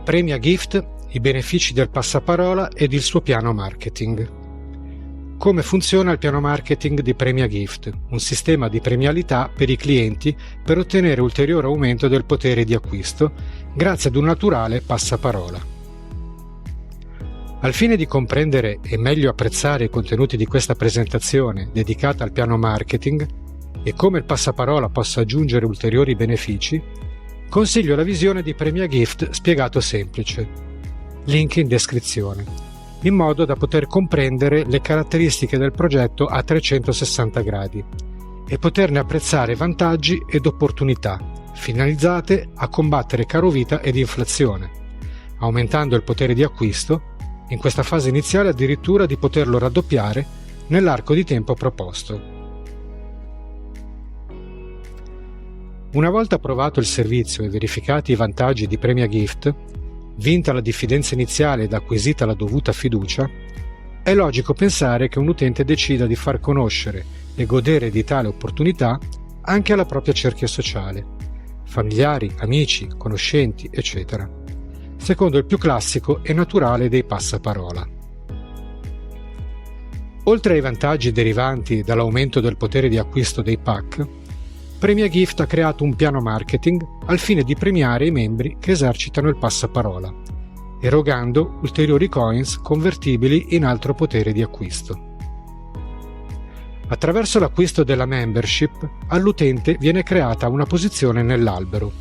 Premia Gift, i benefici del passaparola ed il suo piano marketing. Come funziona il piano marketing di Premia Gift, un sistema di premialità per i clienti per ottenere ulteriore aumento del potere di acquisto grazie ad un naturale passaparola. Al fine di comprendere e meglio apprezzare i contenuti di questa presentazione dedicata al piano marketing e come il passaparola possa aggiungere ulteriori benefici, consiglio la visione di Premia Gift spiegato semplice. Link in descrizione, in modo da poter comprendere le caratteristiche del progetto a 360 gradi e poterne apprezzare vantaggi ed opportunità finalizzate a combattere carovita ed inflazione, aumentando il potere di acquisto, in questa fase iniziale addirittura di poterlo raddoppiare nell'arco di tempo proposto. Una volta approvato il servizio e verificati i vantaggi di Premia Gift, vinta la diffidenza iniziale ed acquisita la dovuta fiducia, è logico pensare che un utente decida di far conoscere e godere di tale opportunità anche alla propria cerchia sociale, familiari, amici, conoscenti, eccetera, secondo il più classico e naturale dei passaparola. Oltre ai vantaggi derivanti dall'aumento del potere di acquisto dei pack, Premia Gift ha creato un piano marketing al fine di premiare i membri che esercitano il passaparola, erogando ulteriori coins convertibili in altro potere di acquisto. Attraverso l'acquisto della membership, all'utente viene creata una posizione nell'albero,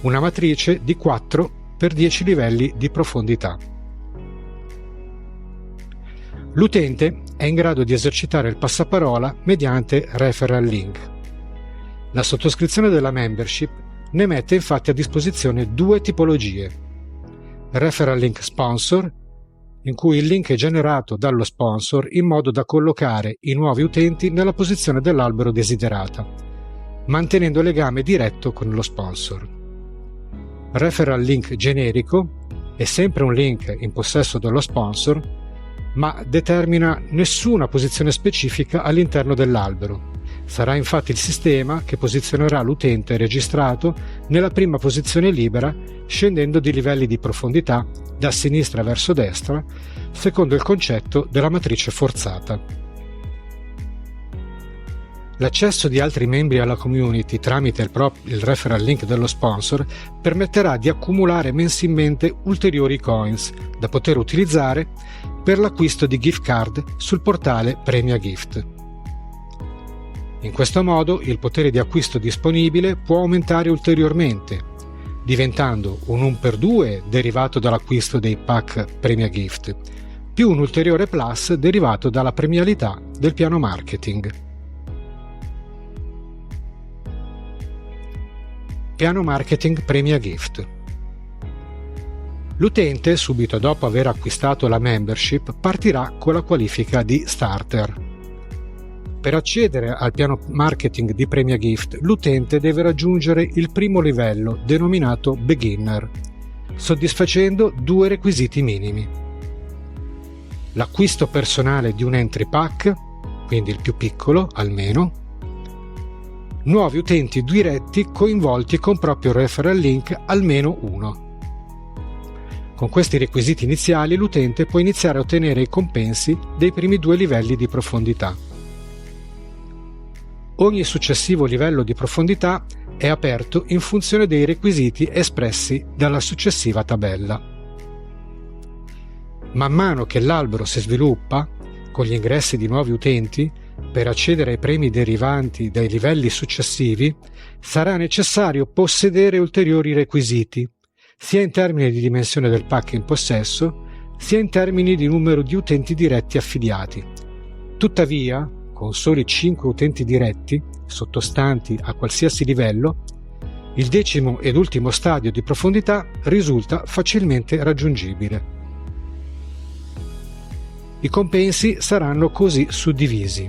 una matrice di 4 per 10 livelli di profondità. L'utente è in grado di esercitare il passaparola mediante referral link. La sottoscrizione della membership ne mette infatti a disposizione due tipologie: referral link sponsor, in cui il link è generato dallo sponsor in modo da collocare i nuovi utenti nella posizione dell'albero desiderata, mantenendo legame diretto con lo sponsor. Referral link generico è sempre un link in possesso dello sponsor, ma determina nessuna posizione specifica all'interno dell'albero. Sarà infatti il sistema che posizionerà l'utente registrato nella prima posizione libera, scendendo di livelli di profondità da sinistra verso destra, secondo il concetto della matrice forzata. L'accesso di altri membri alla community tramite il referral link dello sponsor permetterà di accumulare mensilmente ulteriori coins da poter utilizzare per l'acquisto di gift card sul portale Premia Gift. In questo modo il potere di acquisto disponibile può aumentare ulteriormente, diventando un 1x2 derivato dall'acquisto dei pack Premia Gift, più un ulteriore plus derivato dalla premialità del piano marketing. Piano marketing Premia Gift. L'utente, subito dopo aver acquistato la membership, partirà con la qualifica di starter. Per accedere al piano marketing di Premia Gift, l'utente deve raggiungere il primo livello, denominato beginner, soddisfacendo due requisiti minimi: l'acquisto personale di un entry pack, quindi il più piccolo almeno, nuovi utenti diretti coinvolti con proprio referral link almeno uno. Con questi requisiti iniziali l'utente può iniziare a ottenere i compensi dei primi due livelli di profondità. Ogni successivo livello di profondità è aperto in funzione dei requisiti espressi dalla successiva tabella. Man mano che l'albero si sviluppa, con gli ingressi di nuovi utenti, per accedere ai premi derivanti dai livelli successivi, sarà necessario possedere ulteriori requisiti, sia in termini di dimensione del pack in possesso, sia in termini di numero di utenti diretti affiliati. Tuttavia, con soli 5 utenti diretti, sottostanti a qualsiasi livello, il 10° ed ultimo stadio di profondità risulta facilmente raggiungibile. I compensi saranno così suddivisi: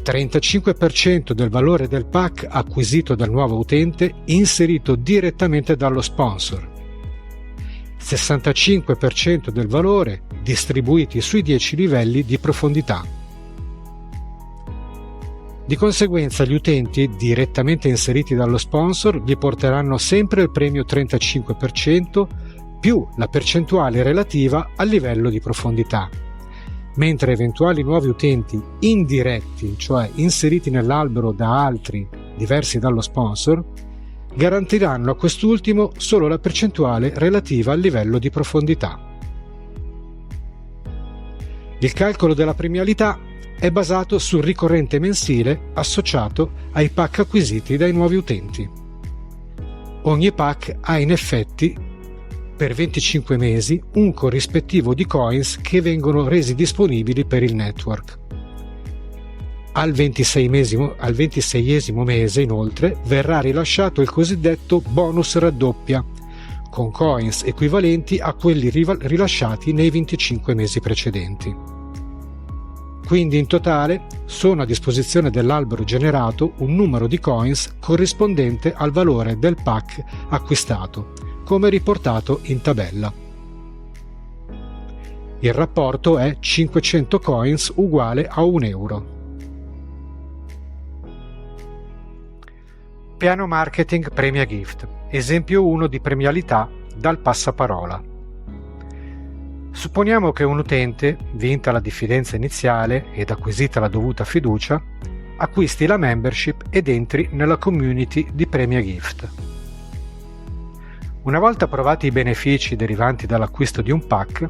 35% del valore del pack acquisito dal nuovo utente inserito direttamente dallo sponsor, 65% del valore distribuiti sui 10 livelli di profondità. Di conseguenza gli utenti direttamente inseriti dallo sponsor vi porteranno sempre il premio 35% più la percentuale relativa al livello di profondità, mentre eventuali nuovi utenti indiretti, cioè inseriti nell'albero da altri diversi dallo sponsor, garantiranno a quest'ultimo solo la percentuale relativa al livello di profondità. Il calcolo della premialità è basato sul ricorrente mensile associato ai pack acquisiti dai nuovi utenti. Ogni pack ha in effetti per 25 mesi un corrispettivo di coins che vengono resi disponibili per il network. Al 26esimo mese, inoltre, verrà rilasciato il cosiddetto bonus raddoppia, con coins equivalenti a quelli rilasciati nei 25 mesi precedenti. Quindi in totale sono a disposizione dell'albero generato un numero di coins corrispondente al valore del pack acquistato, come riportato in tabella. Il rapporto è 500 coins uguale a 1 euro. Piano marketing premia gift, esempio 1 di premialità dal passaparola. Supponiamo che un utente, vinta la diffidenza iniziale ed acquisita la dovuta fiducia, acquisti la membership ed entri nella community di premia gift. Una volta provati i benefici derivanti dall'acquisto di un pack,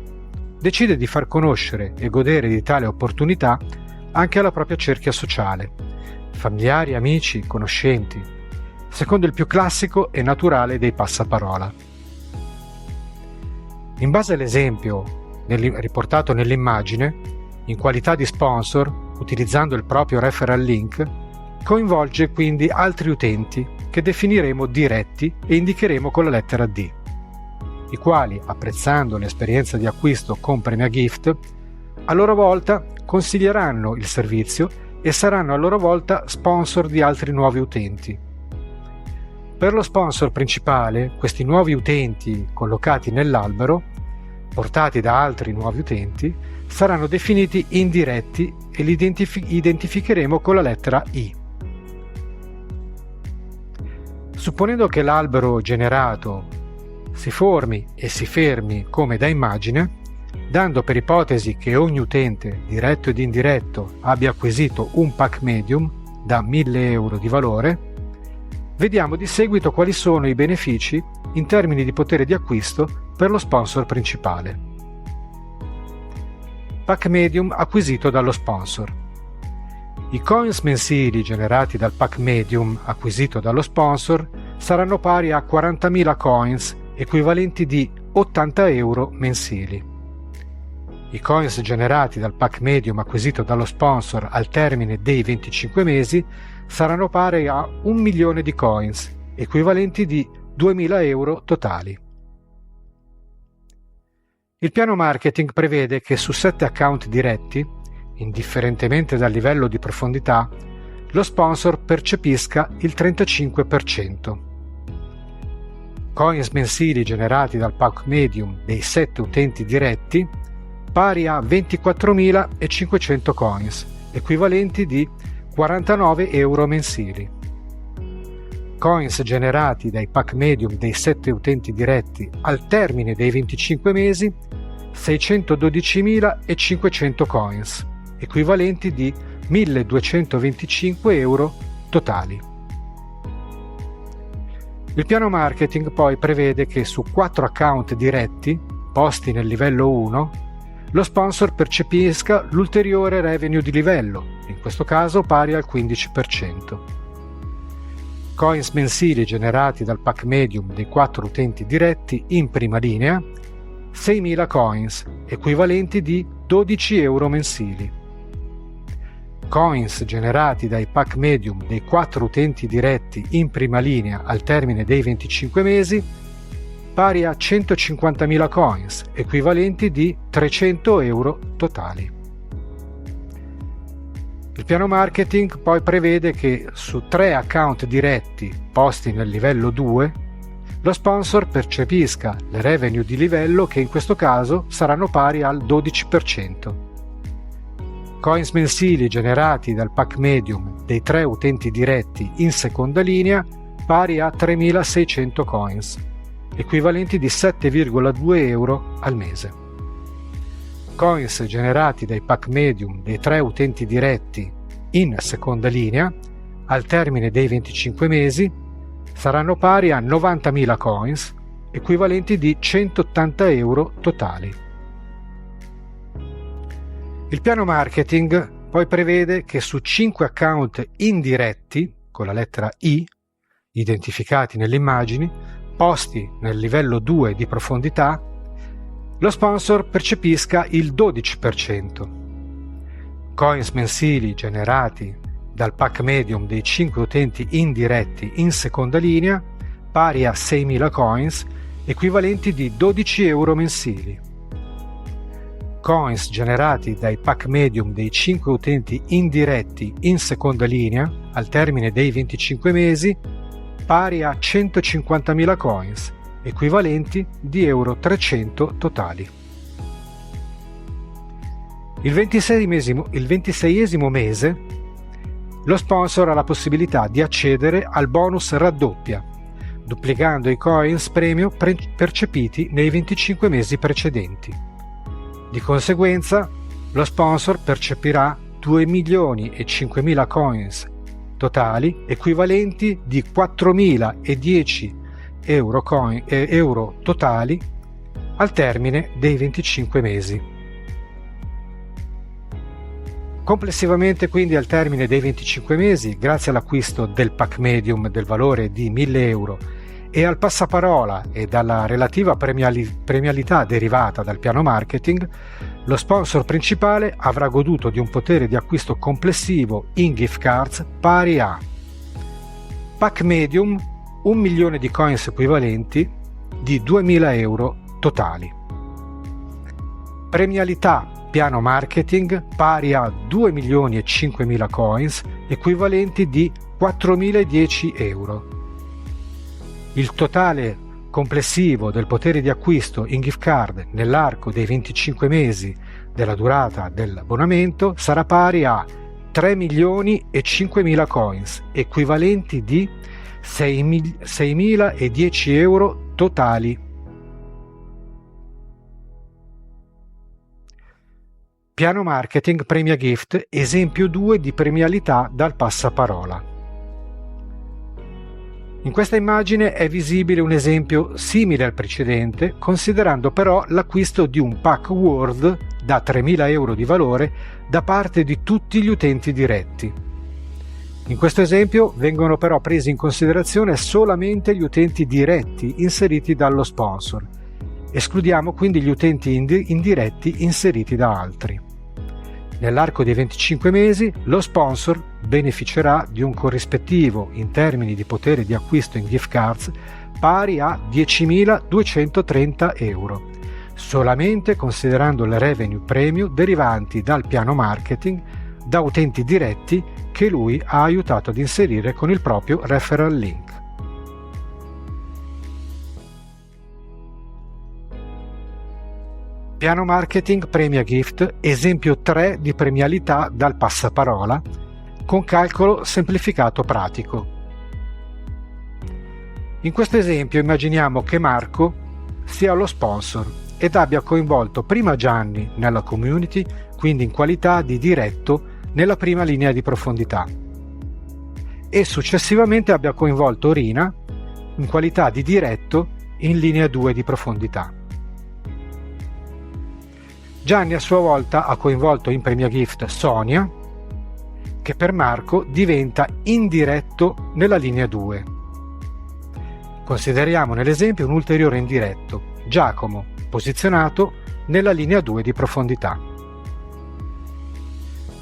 decide di far conoscere e godere di tale opportunità anche alla propria cerchia sociale, familiari, amici, conoscenti, secondo il più classico e naturale dei passaparola. In base all'esempio riportato nell'immagine, in qualità di sponsor, utilizzando il proprio referral link, coinvolge quindi altri utenti che definiremo diretti e indicheremo con la lettera D, i quali, apprezzando l'esperienza di acquisto con Premia Gift, a loro volta consiglieranno il servizio e saranno a loro volta sponsor di altri nuovi utenti. Per lo sponsor principale, questi nuovi utenti collocati nell'albero, portati da altri nuovi utenti, saranno definiti indiretti e li identificheremo con la lettera I. Supponendo che l'albero generato si formi e si fermi come da immagine, dando per ipotesi che ogni utente, diretto ed indiretto, abbia acquisito un pack medium da 1.000 euro di valore, vediamo di seguito quali sono i benefici in termini di potere di acquisto per lo sponsor principale. Pack medium acquisito dallo sponsor. I coins mensili generati dal pack medium acquisito dallo sponsor saranno pari a 40.000 coins, equivalenti di 80 euro mensili. I coins generati dal pack medium acquisito dallo sponsor al termine dei 25 mesi saranno pari a 1 milione di coins, equivalenti di 2.000 euro totali. Il piano marketing prevede che su 7 account diretti, indifferentemente dal livello di profondità, lo sponsor percepisca il 35%. Coins mensili generati dal pack medium dei 7 utenti diretti pari a 24.500 coins, equivalenti di 49 euro mensili. Coins generati dai pack medium dei 7 utenti diretti al termine dei 25 mesi, 612.500 coins, equivalenti di 1.225 euro totali. Il piano marketing poi prevede che su 4 account diretti, posti nel livello 1, lo sponsor percepisca l'ulteriore revenue di livello, in questo caso pari al 15%. Coins mensili generati dal pack medium dei 4 utenti diretti in prima linea, 6.000 coins, equivalenti di 12 euro mensili. Coins generati dai pack medium dei 4 utenti diretti in prima linea al termine dei 25 mesi, pari a 150.000 coins, equivalenti di 300 euro totali. Il piano marketing poi prevede che su 3 account diretti posti nel livello 2, lo sponsor percepisca le revenue di livello che in questo caso saranno pari al 12%. Coins mensili generati dal pack medium dei 3 utenti diretti in seconda linea pari a 3.600 coins, equivalenti di 7,2 euro al mese. Coins generati dai pack medium dei 3 utenti diretti in seconda linea al termine dei 25 mesi saranno pari a 90.000 coins, equivalenti di 180 euro totali. Il piano marketing poi prevede che su 5 account indiretti, con la lettera I, identificati nelle immagini, posti nel livello 2 di profondità, lo sponsor percepisca il 12%. Coins mensili generati dal pack medium dei 5 utenti indiretti in seconda linea, pari a 6.000 coins, equivalenti di 12 euro mensili. Coins generati dai pack medium dei 5 utenti indiretti in seconda linea al termine dei 25 mesi, pari a 150.000 coins, equivalenti di euro 300 totali. Il 26esimo mese, lo sponsor ha la possibilità di accedere al bonus raddoppia, duplicando i coins premio percepiti nei 25 mesi precedenti. Di conseguenza, lo sponsor percepirà 2.005.000 coins totali, equivalenti di 4.010 euro totali al termine dei 25 mesi. Complessivamente, quindi, al termine dei 25 mesi, grazie all'acquisto del pack medium del valore di 1.000 euro e al passaparola e dalla relativa premialità derivata dal piano marketing, lo sponsor principale avrà goduto di un potere di acquisto complessivo in gift cards pari a pack medium 1 milione di coins equivalenti di 2.000 euro totali, premialità piano marketing pari a 2.005.000 coins equivalenti di 4.010 euro. Il totale complessivo del potere di acquisto in gift card nell'arco dei 25 mesi della durata dell'abbonamento sarà pari a 3.005.000 coins, equivalenti di 6.010 euro totali. Piano marketing premia gift, esempio 2 di premialità dal passaparola. In questa immagine è visibile un esempio simile al precedente, considerando però l'acquisto di un pack World da 3.000 euro di valore da parte di tutti gli utenti diretti. In questo esempio vengono però presi in considerazione solamente gli utenti diretti inseriti dallo sponsor. Escludiamo quindi gli utenti indiretti inseriti da altri. Nell'arco dei 25 mesi lo sponsor beneficerà di un corrispettivo in termini di potere di acquisto in gift cards pari a 10.230 euro, solamente considerando le revenue premium derivanti dal piano marketing da utenti diretti che lui ha aiutato ad inserire con il proprio referral link. Piano marketing premia gift, esempio 3 di premialità dal passaparola, con calcolo semplificato pratico. In questo esempio immaginiamo che Marco sia lo sponsor ed abbia coinvolto prima Gianni nella community, quindi in qualità di diretto nella prima linea di profondità, e successivamente abbia coinvolto Rina in qualità di diretto in linea 2 di profondità. Gianni a sua volta ha coinvolto in premia gift Sonia, che per Marco diventa indiretto nella linea 2. Consideriamo nell'esempio un ulteriore indiretto, Giacomo, posizionato nella linea 2 di profondità.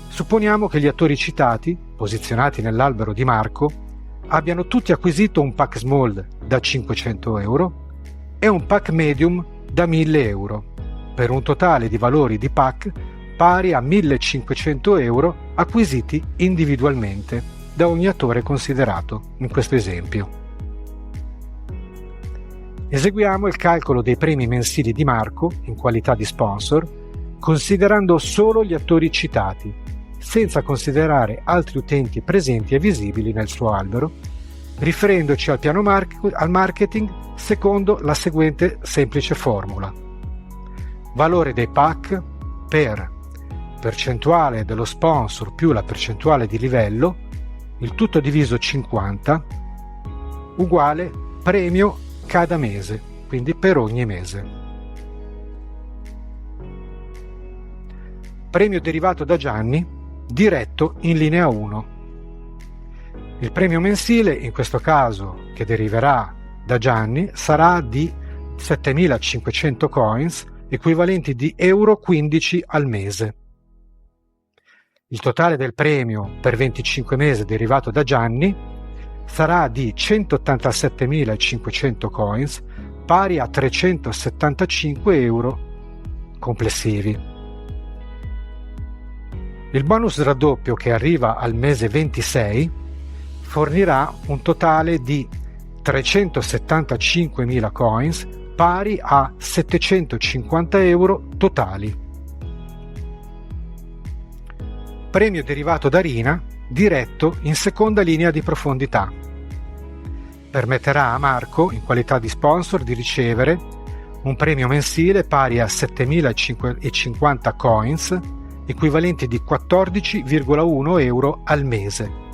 Supponiamo che gli attori citati, posizionati nell'albero di Marco, abbiano tutti acquisito un pack small da 500 euro e un pack medium da 1.000 euro, per un totale di valori di pack pari a 1.500 euro acquisiti individualmente da ogni attore considerato in questo esempio. Eseguiamo il calcolo dei premi mensili di Marco in qualità di sponsor, considerando solo gli attori citati, senza considerare altri utenti presenti e visibili nel suo albero, riferendoci al piano al marketing secondo la seguente semplice formula: valore dei pack per percentuale dello sponsor più la percentuale di livello, il tutto diviso 50, uguale premio cada mese, quindi per ogni mese. Premio derivato da Gianni, diretto in linea 1. Il premio mensile, in questo caso che deriverà da Gianni, sarà di 7.500 coins, equivalenti di euro 15 al mese. Il totale del premio per 25 mesi derivato da Gianni sarà di 187.500 coins, pari a 375 euro complessivi. Il bonus raddoppio che arriva al mese 26 fornirà un totale di 375.000 coins, pari a 750 euro totali. Premio derivato da Rina, diretto in seconda linea di profondità. Permetterà a Marco, in qualità di sponsor, di ricevere un premio mensile pari a 7.050 coins, equivalenti di 14,1 euro al mese.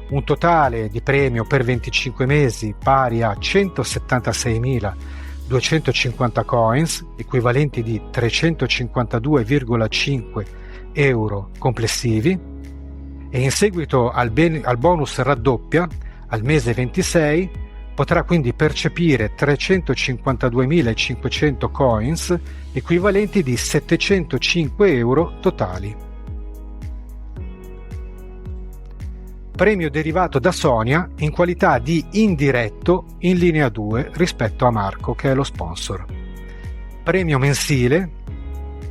Un totale di premio per 25 mesi pari a 176.250 coins, equivalenti di 352,5 euro complessivi, e in seguito al bonus raddoppia al mese 26 potrà quindi percepire 352.500 coins, equivalenti di 705 euro totali. Premio derivato da Sonia in qualità di indiretto in linea 2 rispetto a Marco, che è lo sponsor. Premio mensile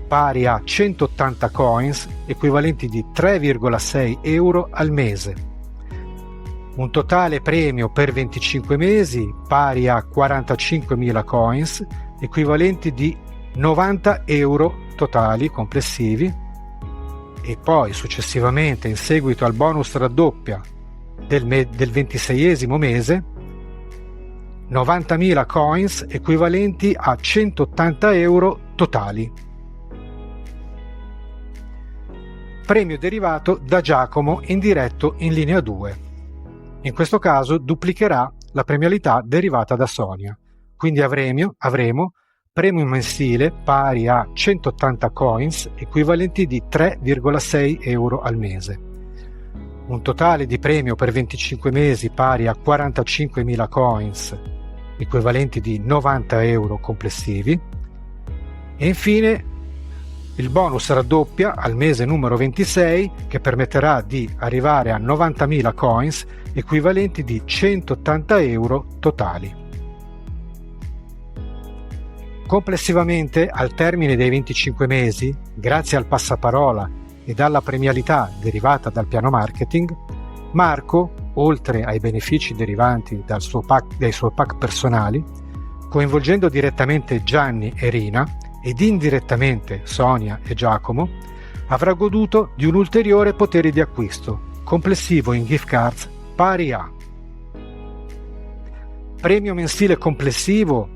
pari a 180 coins, equivalenti di 3,6 euro al mese. Un totale premio per 25 mesi pari a 45.000 coins, equivalenti di 90 euro totali complessivi, e poi successivamente, in seguito al bonus raddoppia del 26esimo mese, 90.000 coins equivalenti a 180 euro totali. Premio derivato da Giacomo indiretto in linea 2. In questo caso duplicherà la premialità derivata da Sonia, quindi avremo premio mensile pari a 180 coins, equivalenti di 3,6 euro al mese. Un totale di premio per 25 mesi pari a 45.000 coins, equivalenti di 90 euro complessivi. E infine il bonus raddoppia al mese numero 26, che permetterà di arrivare a 90.000 coins, equivalenti di 180 euro totali. Complessivamente, al termine dei 25 mesi, grazie al passaparola e alla premialità derivata dal piano marketing, Marco, oltre ai benefici derivanti dai suoi pack personali, coinvolgendo direttamente Gianni e Rina ed indirettamente Sonia e Giacomo, avrà goduto di un ulteriore potere di acquisto complessivo in gift cards pari a premio mensile complessivo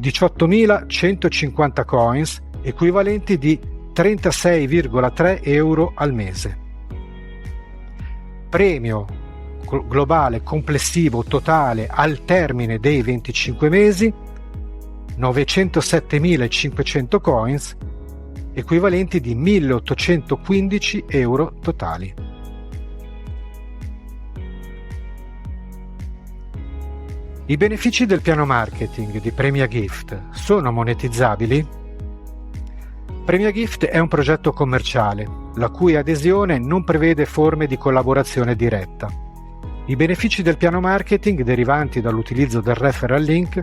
18.150 coins, equivalenti di 36,3 euro al mese. Premio globale complessivo totale al termine dei 25 mesi 907.500 coins, equivalenti di 1.815 euro totali. I benefici del piano marketing di Premia Gift sono monetizzabili? Premia Gift è un progetto commerciale, la cui adesione non prevede forme di collaborazione diretta. I benefici del piano marketing derivanti dall'utilizzo del referral link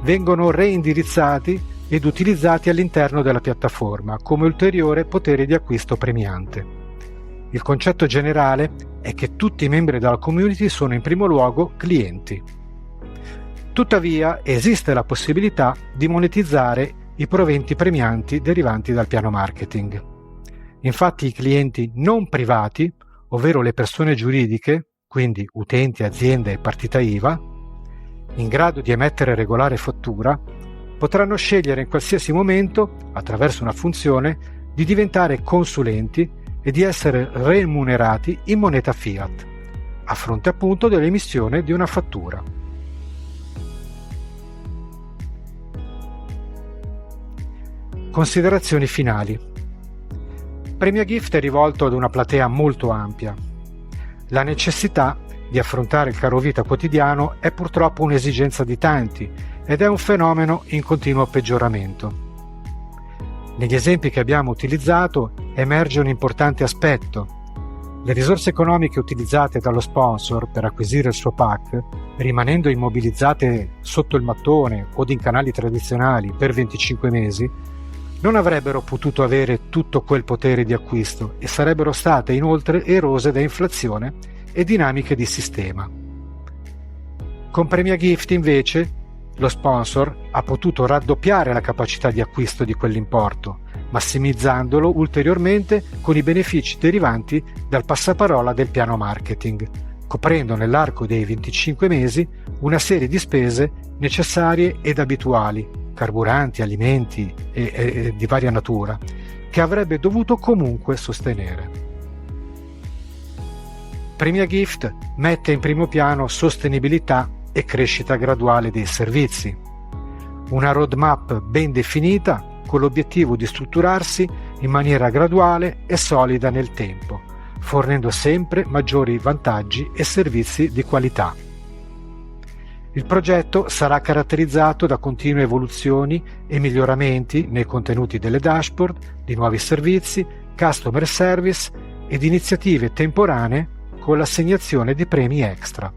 vengono reindirizzati ed utilizzati all'interno della piattaforma come ulteriore potere di acquisto premiante. Il concetto generale è che tutti i membri della community sono in primo luogo clienti. Tuttavia esiste la possibilità di monetizzare i proventi premianti derivanti dal piano marketing. Infatti i clienti non privati, ovvero le persone giuridiche, quindi utenti, aziende e partita IVA, in grado di emettere regolare fattura, potranno scegliere in qualsiasi momento, attraverso una funzione, di diventare consulenti e di essere remunerati in moneta fiat, a fronte appunto dell'emissione di una fattura. Considerazioni finali. PremiaGift è rivolto ad una platea molto ampia. La necessità di affrontare il carovita quotidiano è purtroppo un'esigenza di tanti ed è un fenomeno in continuo peggioramento. Negli esempi che abbiamo utilizzato emerge un importante aspetto. Le risorse economiche utilizzate dallo sponsor per acquisire il suo pack, rimanendo immobilizzate sotto il mattone o in canali tradizionali per 25 mesi, non avrebbero potuto avere tutto quel potere di acquisto e sarebbero state inoltre erose da inflazione e dinamiche di sistema. Con PremiaGift invece lo sponsor ha potuto raddoppiare la capacità di acquisto di quell'importo, massimizzandolo ulteriormente con i benefici derivanti dal passaparola del piano marketing, coprendo nell'arco dei 25 mesi una serie di spese necessarie ed abituali, carburanti, alimenti e di varia natura, che avrebbe dovuto comunque sostenere. PremiaGift mette in primo piano sostenibilità e crescita graduale dei servizi, una roadmap ben definita con l'obiettivo di strutturarsi in maniera graduale e solida nel tempo, fornendo sempre maggiori vantaggi e servizi di qualità. Il progetto sarà caratterizzato da continue evoluzioni e miglioramenti nei contenuti delle dashboard, di nuovi servizi, customer service ed iniziative temporanee con l'assegnazione di premi extra.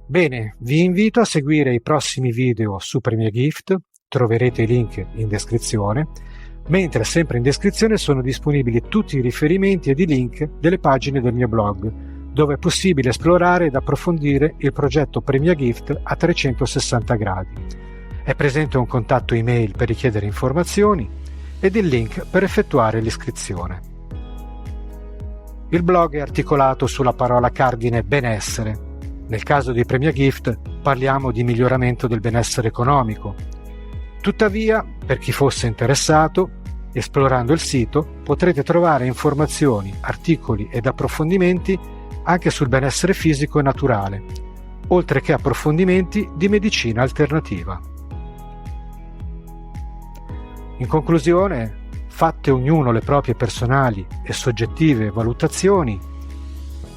Bene, vi invito a seguire i prossimi video su PremiaGift, troverete i link in descrizione, mentre sempre in descrizione sono disponibili tutti i riferimenti ed i link delle pagine del mio blog, dove è possibile esplorare ed approfondire il progetto PremiaGift a 360 gradi. È presente un contatto email per richiedere informazioni ed il link per effettuare l'iscrizione. Il blog è articolato sulla parola cardine benessere. Nel caso di PremiaGift parliamo di miglioramento del benessere economico. Tuttavia, per chi fosse interessato, esplorando il sito potrete trovare informazioni, articoli ed approfondimenti anche sul benessere fisico e naturale, oltre che approfondimenti di medicina alternativa. In conclusione, fatte ognuno le proprie personali e soggettive valutazioni,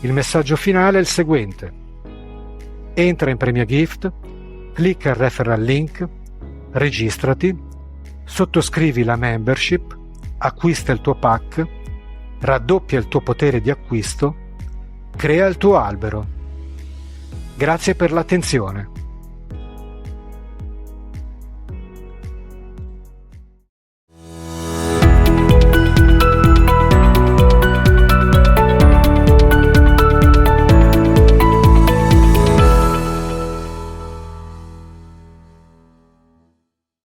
il messaggio finale è il seguente: entra in PremiaGift, clicca il referral link, registrati, sottoscrivi la membership, acquista il tuo pack, raddoppia il tuo potere di acquisto, crea il tuo albero. Grazie per l'attenzione.